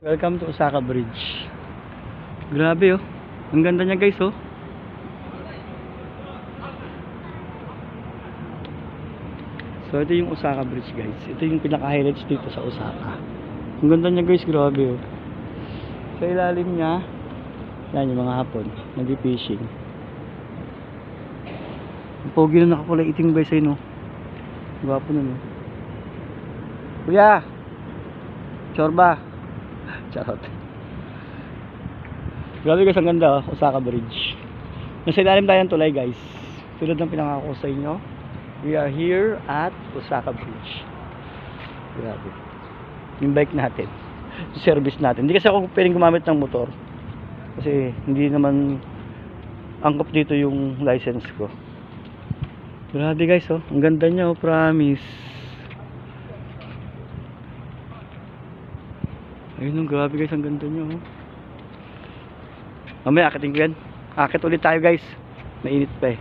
Welcome to Osaka Bridge. Grabe oh. Ang ganda niya guys oh. So ito yung Osaka Bridge guys. Ito yung pinaka-highlights dito sa Osaka. Ang ganda niya guys, grabe oh. Sa ilalim niya, yan yung mga hapon, nag-fishing. Ang pogi na nakakulay itim guys ay no. Gwapo na no. Kuya! Chorba! Charot. Grabe guys, ang ganda oh, Osaka Bridge. Nasa ilalim tayo ng tulay guys. Tulad ng pinangako sa inyo, we are here at Osaka Bridge. Grabe. Yung bike natin, service natin. Hindi kasi ako pwedeng gumamit ng motor kasi hindi naman angkop dito yung license ko. Grabe guys oh, ang ganda niya oh, promise. Ayun oh, grabe guys, ang ganda niya oh. Mamaya akitin ko yan. Akit ulit tayo guys. Mainit pa eh.